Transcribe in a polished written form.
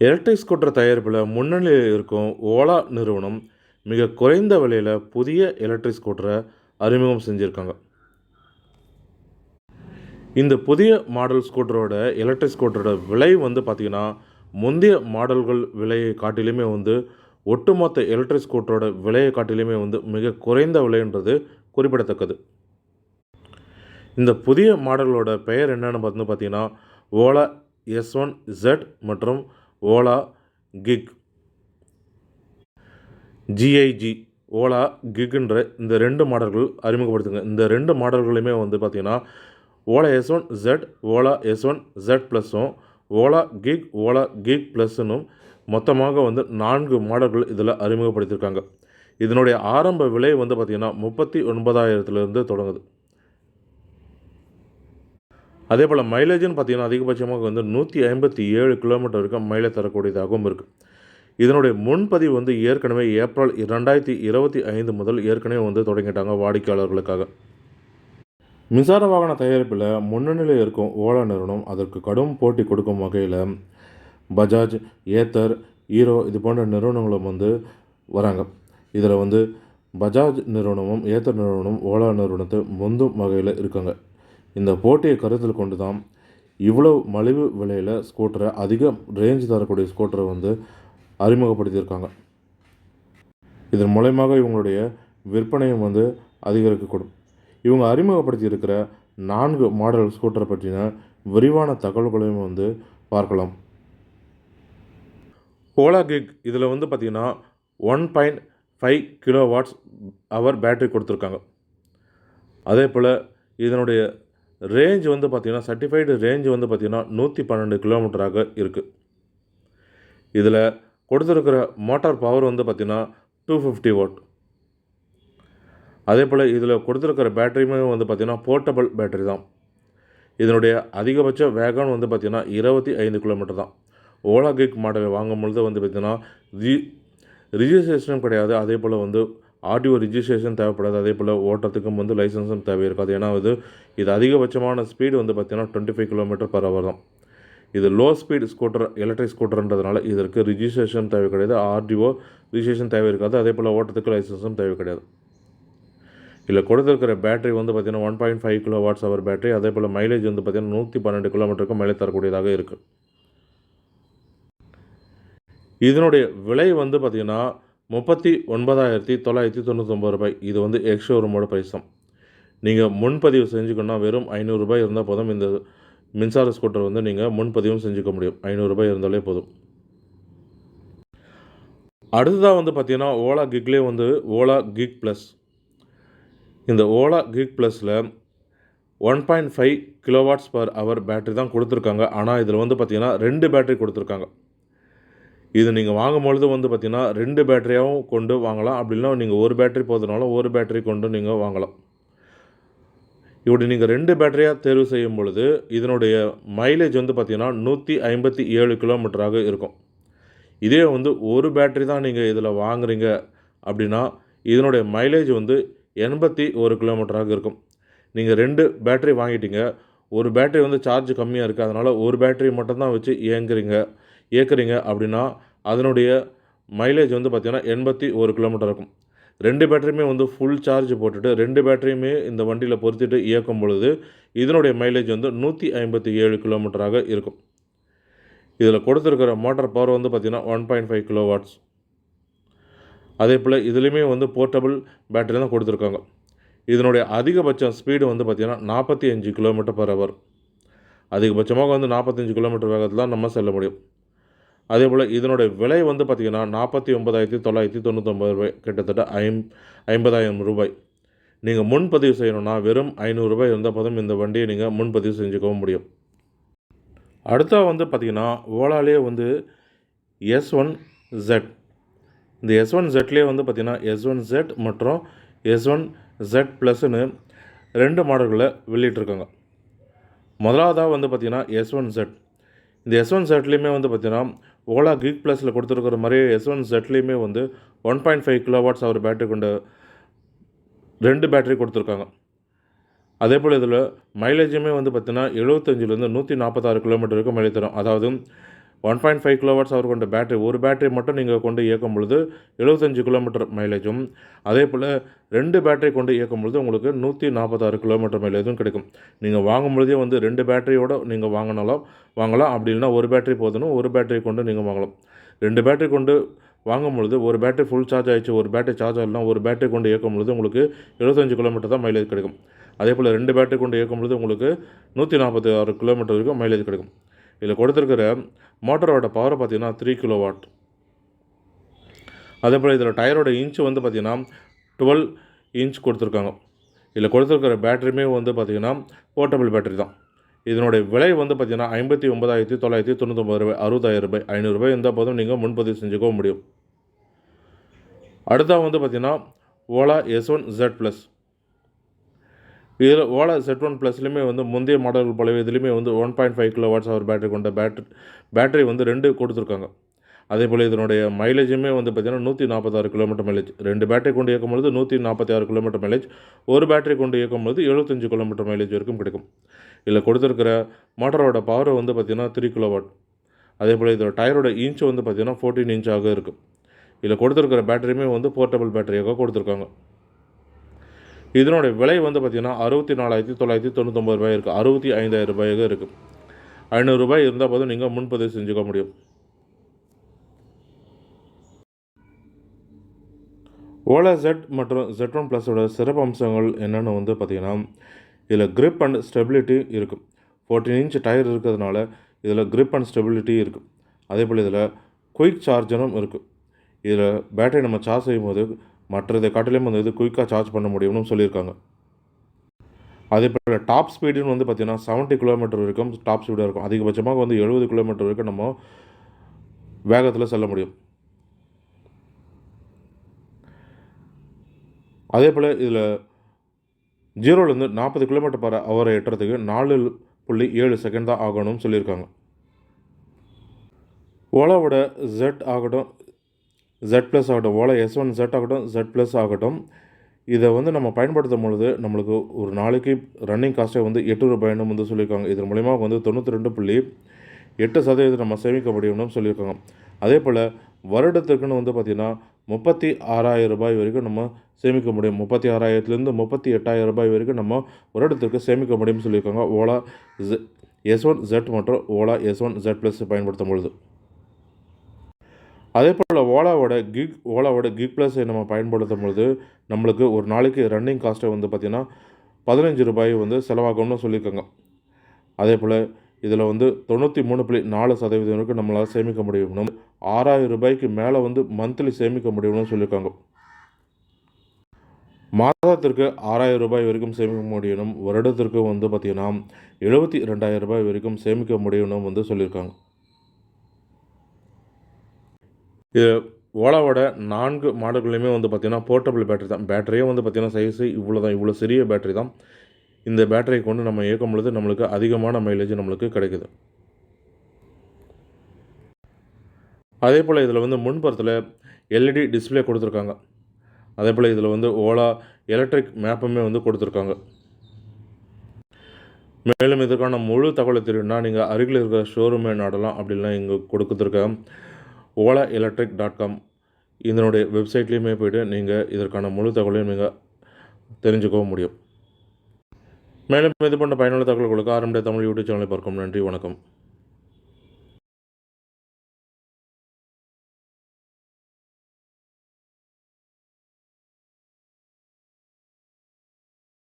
Electric scooter தயாரிப்பில் முன்னணியில் இருக்கும் ஓலா நிறுவனம் மிக குறைந்த விலையில் புதிய எலக்ட்ரிக் ஸ்கூட்டரை அறிமுகம் செஞ்சுருக்காங்க. இந்த புதிய மாடல் ஸ்கூட்டரோட எலக்ட்ரிக் ஸ்கூட்டரோட விலை வந்து பார்த்திங்கன்னா முந்தைய மாடல்கள் விலையை காட்டிலுமே ஒட்டுமொத்த எலக்ட்ரிக் ஸ்கூட்டரோட விலையை காட்டிலுமே மிக குறைந்த விலைன்றது குறிப்பிடத்தக்கது. இந்த புதிய மாடல்களோட பெயர் என்னென்னு பார்த்தீங்கன்னா ஓலா S1Z மற்றும் ஓலா கிக் ஜிஐஜி ஓலா கிக்ன்ற இந்த 2 மாடல்கள் அறிமுகப்படுத்துங்க. இந்த 2 மாடல்களுமே பார்த்திங்கன்னா ஓலா S1Z ஓலா S1Z ப்ளஸும் ஓலா கிக் ப்ளஸ்னும் மொத்தமாக 4 மாடல்கள் இதில் அறிமுகப்படுத்தியிருக்காங்க. இதனுடைய ஆரம்ப விலை பார்த்திங்கன்னா 39,000 தொடங்குது. அதே போல் மைலேஜ்னு பார்த்திங்கன்னா அதிகபட்சமாக 157 கிலோமீட்டர் வரைக்கும் மைலேஜ் தரக்கூடியதாகவும் இருக்குது. இதனுடைய முன்பதிவு ஏற்கனவே ஏப்ரல் 2025 முதல் ஏற்கனவே தொடங்கிட்டாங்க வாடிக்கையாளர்களுக்காக. மின்சார வாகன தயாரிப்பில் முன்னணியில் இருக்கும் ஓலா நிறுவனம் அதற்கு கடும் போட்டி கொடுக்கும் வகையில் பஜாஜ், ஏத்தர், ஹீரோ இது போன்ற நிறுவனங்களும் வராங்க. இதில் பஜாஜ் நிறுவனமும் ஏத்தர் நிறுவனமும் ஓலா நிறுவனத்தை முந்தும் வகையில் இருக்காங்க. இந்த போட்டியை கருத்தில் கொண்டு தான் இவ்வளவு மலிவு விலையில் ஸ்கூட்டரை அதிக ரேஞ்ச் தரக்கூடிய ஸ்கூட்டரை அறிமுகப்படுத்தியிருக்காங்க. இதன் மூலமாக இவங்களுடைய விற்பனையும் அதிகரிக்கக்கூடும். இவங்க அறிமுகப்படுத்தி இருக்கிற 4 மாடல் ஸ்கூட்டரை பற்றின விரிவான தகவல்களையும் பார்க்கலாம். ஓலா கிக் இதில் பார்த்திங்கன்னா 1.5 கிலோவாட்ஸ் ஹவர் பேட்டரி கொடுத்துருக்காங்க. அதே போல் இதனுடைய ரேஞ்ச் பார்த்திங்கன்னா சர்டிஃபைடு ரேஞ்ச் பார்த்திங்கன்னா 112 கிலோமீட்டராக இருக்குது. இதில் கொடுத்துருக்கிற மோட்டார் பவர் பார்த்திங்கன்னா 250 வாட். அதே போல் இதில் கொடுத்துருக்கிற பேட்டரியுமே பார்த்திங்கன்னா போர்ட்டபிள் பேட்டரி தான். இதனுடைய அதிகபட்ச வேகம் பார்த்திங்கன்னா 25 கிலோமீட்டர் தான். ஓலா கிக் மாடல் வாங்கும்பொழுது பார்த்திங்கன்னா ரிஜிஸ்ட்ரேஷனும் கிடையாது. அதே போல் ஆர்டிஓ ரிஜிஸ்ட்ரேஷன் தேவைப்படாது. அதே போல் ஓட்டத்துக்கும் லைசன்ஸும் தேவை இருக்காது. ஏன்னா இது அதிகபட்சமான ஸ்பீடு பார்த்திங்கன்னா 25 கிலோமீட்டர் பர் ஹவர் தான். இது லோ ஸ்பீட் ஸ்கூட்டர் எலக்ட்ரிக் ஸ்கூட்டர்ன்றதுனால இதற்கு ரிஜிஸ்ட்ரேஷன் தேவை கிடையாது. ஆர்டிஓ ரிஜிஸ்ட்ரேஷன் தேவை இருக்காது. அதே போல் ஓட்டத்துக்கு லைசன்ஸும் தேவை கிடையாது. இதில் கொடுத்துருக்கிற பேட்டரி பார்த்திங்கன்னா 1.5 கிலோவாட்ஸ் ஹவர் பேட்டரி. அதே போல் மைலேஜ் பார்த்திங்கன்னா 112 கிலோமீட்டருக்கு மைலேஜ் தரக்கூடியதாக இருக்குது. இதனுடைய விலை பார்த்திங்கன்னா 39,999 ரூபாய். இது எக்ஸ்ஷோரூமோட ப்ரைஸ் தான். நீங்கள் முன்பதிவு செஞ்சுக்கணுன்னா வெறும் 500 ரூபாய் இருந்தால் போதும். இந்த மின்சார ஸ்கூட்டர் நீங்கள் முன்பதிவும் செஞ்சுக்க முடியும். 500 ரூபாய் இருந்தாலே போதும். அடுத்ததாக பார்த்திங்கன்னா ஓலா கிக்லேயே ஓலா கிக் ப்ளஸ். இந்த ஓலா கிக் ப்ளஸில் 1.5 கிலோவாட்ஸ் பர் ஹவர் பேட்டரி தான் கொடுத்துருக்காங்க. ஆனால் இதில் பார்த்திங்கன்னா 2 பேட்டரி கொடுத்துருக்காங்க. இது நீங்கள் வாங்கும்பொழுது பார்த்திங்கன்னா 2 பேட்டரியாகவும் கொண்டு வாங்கலாம். அப்படின்னா நீங்கள் ஒரு பேட்டரி போதுனாலும் ஒரு பேட்டரி கொண்டு நீங்கள் வாங்கலாம். இப்படி நீங்கள் 2 பேட்டரியாக தேர்வு செய்யும் பொழுது இதனுடைய மைலேஜ் பார்த்திங்கன்னா 157 கிலோமீட்டராக இருக்கும். இதே ஒரு பேட்டரி தான் நீங்கள் இதில் வாங்குறீங்க அப்படின்னா இதனுடைய மைலேஜ் 81 கிலோமீட்டராக இருக்கும். நீங்கள் 2 பேட்டரி வாங்கிட்டீங்க. ஒரு பேட்டரி சார்ஜ் கம்மியாக இருக்குது. அதனால் ஒரு பேட்டரி மட்டும்தான் வச்சு இயக்குறீங்க அப்படின்னா அதனுடைய மைலேஜ் பார்த்திங்கன்னா 81 கிலோமீட்டர் இருக்கும். 2 பேட்டரியுமே ஃபுல் சார்ஜ் போட்டுட்டு 2 பேட்டரியுமே இந்த வண்டியில் பொருத்திட்டு இயக்கும் பொழுது இதனுடைய மைலேஜ் 157 கிலோமீட்டராக இருக்கும். இதில் கொடுத்துருக்கிற மோட்டார் பவர் பார்த்திங்கன்னா 1.5 கிலோவாட்ஸ். அதே போல் இதுலேயுமே போர்ட்டபிள் பேட்டரி தான் கொடுத்துருக்காங்க. இதனுடைய அதிகபட்ச ஸ்பீடு பார்த்திங்கன்னா 45 கிலோமீட்டர் பர் ஹவர். அதிகபட்சமாக 45 கிலோமீட்டர் வேகத்தில் தான் நம்ம செல்ல முடியும். அதே போல் இதனுடைய விலை பார்த்திங்கன்னா 49,999 ரூபாய், கிட்டத்தட்ட 50,000 ரூபாய். நீங்கள் முன்பதிவு செய்யணுன்னா வெறும் 500 ரூபாய் இருந்தால் போதும் இந்த வண்டியை நீங்கள் முன்பதிவு செஞ்சுக்கவும் முடியும். அடுத்தா பார்த்திங்கன்னா ஓலாலே S1Z. இந்த S1Zலேயே பார்த்திங்கன்னா S1Z மற்றும் S1Z ப்ளஸ்னு 2 மாடல்களை வெளியிட்டிருக்காங்க. முதலாவதாக பார்த்திங்கன்னா S1Z. இந்த S1Zலேயுமே பார்த்திங்கன்னா ஓலா கிக் ப்ளஸில் கொடுத்துருக்கிற மாதிரியே S1Zலேயுமே 1.5 கிலோவாட்ஸ் ஹவர் பேட்டரி கொண்ட 2 பேட்டரி கொடுத்துருக்காங்க. அதே போல் இதில் மைலேஜுமே பார்த்திங்கன்னா 75லேருந்து 146 கிலோமீட்டர் வரைக்கும் மைலேஜ் தரும். அதாவது 1.5 கிலோவாட்ஸ் ஹவர் கொண்ட பேட்டரி, ஒரு பேட்டரி மட்டும் நீங்கள் கொண்டு இயக்கும் பொழுது 75 கிலோமீட்டர் மைலேஜும், அதே போல் 2 பேட்டரி கொண்டு இயக்கும் பொழுது உங்களுக்கு 146 கிலோமீட்டர் மைலேஜும் கிடைக்கும். நீங்கள் வாங்கும் பொழுதே வந்து 2 பேட்டரியோடு நீங்கள் வாங்கலாம். அப்படி இல்லைனா ஒரு பேட்டரி போதுன்னு ஒரு பேட்டரி கொண்டு நீங்கள் வாங்கலாம். 2 பேட்டரி கொண்டு வாங்கும் பொழுது ஒரு பேட்டரி ஃபுல் சார்ஜ் ஆகிடுச்சு, ஒரு பேட்டரி சார்ஜ் ஆகலைனா ஒரு பேட்டரி கொண்டு இயக்கும் பொழுது உங்களுக்கு 75 கிலோமீட்டர் தான் மைலேஜ் கிடைக்கும். அதே போல் 2 பேட்டரி கொண்டு இயக்கும் பொழுது உங்களுக்கு 146 கிலோமீட்டர் வரைக்கும் மைலேஜ் கிடைக்கும். இதில் கொடுத்துருக்கிற மோட்டரோட பவர் பார்த்திங்கன்னா 3 கிலோவாட். அதே போல் இதில் டயரோட இன்ச்சு வந்து பார்த்திங்கன்னா 12 இன்ச் கொடுத்துருக்காங்க. இதில் கொடுத்துருக்கிற பேட்டரியுமே வந்து பார்த்திங்கன்னா போர்ட்டபிள் பேட்டரி தான். இதனுடைய விலை வந்து பார்த்திங்கன்னா 59,999 ரூபாய், 60,000 ரூபாய், 500 ரூபாய் இருந்தால் போதும் நீங்கள் முன்பதிவு செஞ்சுக்க முடியும். அடுத்தா வந்து பார்த்திங்கன்னா ஓலா S1 Z+. இதில் ஓலா Z1 ப்ளஸ்லையுமே வந்து முந்தைய மாடல்கள் போலவே இதுலேயுமே வந்து 1.5 கிலோவாட்ஸ் ஹவர் பேட்டரி கொண்ட பேட்டரி வந்து 2 கொடுத்துருக்காங்க. அதே போல் இதனுடைய மைலேஜுமே வந்து பார்த்திங்கன்னா 146 கிலோமீட்டர் மைலேஜ். 2 பேட்டரி கொண்டு இயக்கும் பொழுது 146 கிலோமீட்டர் மைலேஜ், ஒரு பேட்டரி கொண்டு இயக்கும் பொழுது 75 கிலோமீட்டர் மைலேஜ் வரைக்கும் கிடைக்கும். இதில் கொடுத்துருக்கிற மோட்டரோட பவர் வந்து பார்த்திங்கன்னா 3 கிலோவாட். அதே போல் இதோட டயரோட இன்ச் வந்து பார்த்திங்கன்னா 14 இன்ச்சாக இருக்குது. இதில் கொடுத்துருக்கிற பேட்டரியுமே வந்து போர்ட்டபிள் பேட்டரியாக கொடுத்துருக்காங்க. இதனுடைய விலை வந்து பார்த்திங்கன்னா 64,999 ரூபாய் இருக்குது. 65,000 ரூபாயாக இருக்குது. 500 ரூபாய் இருந்தால் போதும் நீங்கள் முன்பதிவு செஞ்சுக்க முடியும். ஓலா Z மற்றும் Z1 ப்ளஸோட சிறப்பு அம்சங்கள் என்னென்னு வந்து பார்த்திங்கன்னா, இதில் கிரிப் அண்ட் ஸ்டெபிலிட்டி இருக்குது. 14 இன்ச் டயர் இருக்கிறதுனால இதில் கிரிப் அண்ட் ஸ்டெபிலிட்டி இருக்குது. அதே போல் இதில் குயிக் சார்ஜரும் இருக்குது. இதில் பேட்டரி நம்ம சார்ஜ் செய்யும்போது மற்றதை காட்டிலும் வந்து இது குயிக்காக சார்ஜ் பண்ண முடியும்னு சொல்லியிருக்காங்க. அதே போல் டாப் ஸ்பீடுன்னு வந்து பார்த்திங்கன்னா 70 கிலோமீட்டர் வரைக்கும் டாப் ஸ்பீடாக இருக்கும். அதிகபட்சமாக வந்து 70 கிலோமீட்டர் வரைக்கும் நம்ம வேகத்தில் செல்ல முடியும். அதே போல் இதில் 0லேருந்து 40 கிலோமீட்டர் பர் ஹவரை எட்டுறதுக்கு 4.7 செகண்ட் தான் ஆகணும்னு சொல்லியிருக்காங்க. ஓலாவோட Z ஆகட்டும், Z+ ஆகட்டும், ஓலா S1 Z ஆகட்டும், Z+ ஆகட்டும், இதை வந்து நம்ம பயன்படுத்தும் பொழுது நம்மளுக்கு ஒரு நாளைக்கு ரன்னிங் காஸ்ட்டே வந்து 8 ரூபாய்னு வந்து சொல்லியிருக்காங்க. இதன் மூலிமா வந்து 92.8% நம்ம சேமிக்க முடியும்னு சொல்லியிருக்காங்க. அதே போல் வருடத்திற்குன்னு வந்து பார்த்திங்கன்னா 36,000 ரூபாய் வரைக்கும் நம்ம சேமிக்க முடியும். 36,000லேருந்து 38,000 ரூபாய் வரைக்கும் நம்ம வருடத்திற்கு சேமிக்க முடியும்னு சொல்லியிருக்காங்க ஓலா S1 Z மற்றும் ஓலா S1 Z+ பயன்படுத்தும் பொழுது. அதே போல் ஓலாவோட கிக் ப்ளஸை நம்ம பயன்படுத்தும் பொழுது நம்மளுக்கு ஒரு நாளைக்கு ரன்னிங் காஸ்ட்டை வந்து பார்த்திங்கன்னா 15 ரூபாய் வந்து செலவாகும்னு சொல்லியிருக்காங்க. அதே போல் இதில் வந்து 93.4% வரைக்கும் நம்மளால் சேமிக்க முடியும். 6,000 ரூபாய்க்கு மேலே வந்து மந்த்லி சேமிக்க முடியும்னு சொல்லியிருக்காங்க. மாதத்திற்கு 6,000 ரூபாய் வரைக்கும் சேமிக்க முடியணும். வருடத்திற்கு வந்து பார்த்திங்கன்னா 72,000 ரூபாய் வரைக்கும் சேமிக்க முடியும்னு வந்து சொல்லியிருக்காங்க. இது ஓலாவோட 4 மாடல்களையுமே வந்து பார்த்திங்கன்னா போர்ட்டபிள் பேட்டரி தான். பேட்டரியே வந்து பார்த்திங்கன்னா சைஸு இவ்வளோ சிறிய பேட்டரி தான். இந்த பேட்டரியை கொண்டு நம்ம இயக்கும் பொழுது நம்மளுக்கு அதிகமான மைலேஜ் நம்மளுக்கு கிடைக்குது. அதே போல் இதில் வந்து முன்புறத்தில் LED டிஸ்பிளே கொடுத்துருக்காங்க. அதே போல் இதில் வந்து ஓலா எலக்ட்ரிக் மேப்புமே வந்து கொடுத்துருக்காங்க. மேலும் இதற்கான முழு தகவலை தெரியும்னா நீங்கள் அருகில் இருக்கிற ஷோரூமே நாடலாம். அப்படிலாம் இங்கே கொடுத்துருக்க olaelectric.com இதனுடைய வெப்சைட்லேயுமே போய்ட்டு நீங்கள் இதற்கான முழு தகவலையும் நீங்கள் தெரிஞ்சுக்கவும் முடியும். மேலும் இது போன்ற பயனுள்ள தகவல்களுக்கு ஆரம்ப தமிழ் யூடியூப் சேனலை பார்க்கும். நன்றி, வணக்கம்.